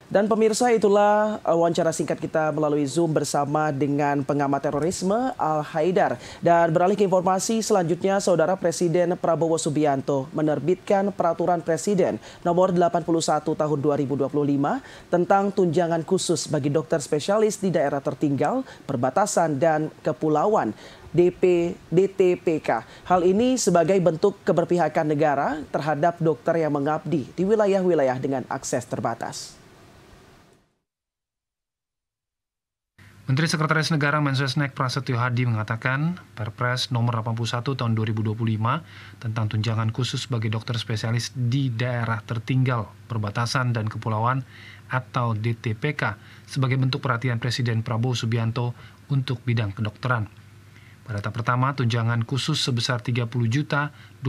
Dan pemirsa, itulah wawancara singkat kita melalui Zoom bersama dengan pengamat terorisme Al Haidar. Dan beralih ke informasi selanjutnya, Saudara Presiden Prabowo Subianto menerbitkan Peraturan Presiden Nomor 81 Tahun 2025 tentang tunjangan khusus bagi dokter spesialis di daerah tertinggal, perbatasan, dan kepulauan DTPK. Hal ini sebagai bentuk keberpihakan negara terhadap dokter yang mengabdi di wilayah-wilayah dengan akses terbatas. Menteri Sekretaris Negara Mensesnek Prasetyo Hadi mengatakan Perpres Nomor 81 Tahun 2025 tentang tunjangan khusus bagi dokter spesialis di daerah tertinggal, perbatasan, dan kepulauan atau DTPK sebagai bentuk perhatian Presiden Prabowo Subianto untuk bidang kedokteran. Pada tahap pertama, tunjangan khusus sebesar Rp30.012.000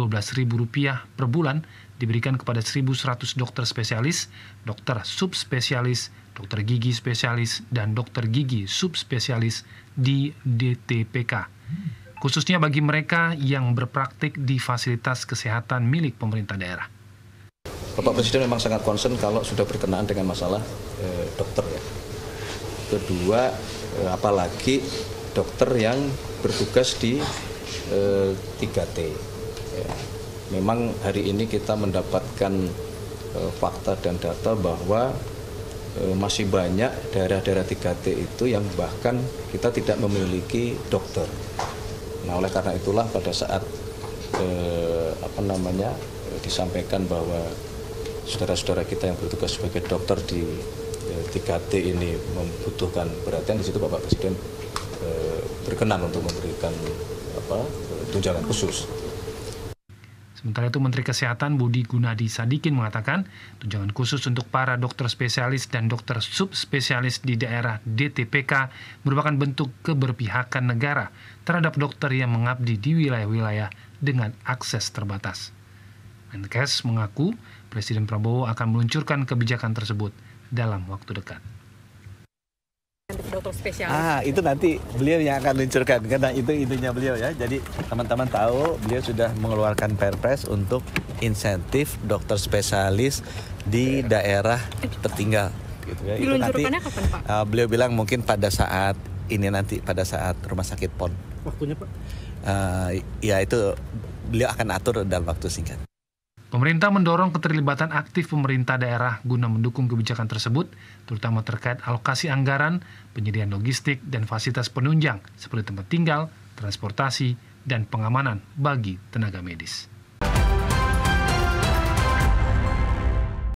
per bulan diberikan kepada 1.100 dokter spesialis, dokter subspesialis, dokter gigi spesialis, dan dokter gigi subspesialis di DTPK. Khususnya bagi mereka yang berpraktik di fasilitas kesehatan milik pemerintah daerah. Bapak Presiden memang sangat concern kalau sudah berkenaan dengan masalah dokter ya. Kedua, apalagi dokter yang bertugas di 3T. Ya. Memang hari ini kita mendapatkan fakta dan data bahwa masih banyak daerah-daerah 3T itu yang bahkan kita tidak memiliki dokter. Nah, oleh karena itulah pada saat disampaikan bahwa saudara-saudara kita yang bertugas sebagai dokter di 3T ini membutuhkan perhatian, di situ Bapak Presiden berkenan untuk memberikan tunjangan khusus. Sementara itu, Menteri Kesehatan Budi Gunadi Sadikin mengatakan tunjangan khusus untuk para dokter spesialis dan dokter subspesialis di daerah DTPK merupakan bentuk keberpihakan negara terhadap dokter yang mengabdi di wilayah-wilayah dengan akses terbatas. Menkes mengaku Presiden Prabowo akan meluncurkan kebijakan tersebut dalam waktu dekat. Dokter spesialis. Itu nanti beliau yang akan luncurkan, karena itu intinya beliau ya. Jadi teman-teman tahu beliau sudah mengeluarkan Perpres untuk insentif dokter spesialis di daerah tertinggal. Gitu ya. Diluncurkannya kapan, Pak? Beliau bilang mungkin pada saat ini nanti, pada saat rumah sakit PON. Waktunya, Pak? Ya itu beliau akan atur dalam waktu singkat. Pemerintah mendorong keterlibatan aktif pemerintah daerah guna mendukung kebijakan tersebut, terutama terkait alokasi anggaran, penyediaan logistik, dan fasilitas penunjang seperti tempat tinggal, transportasi, dan pengamanan bagi tenaga medis.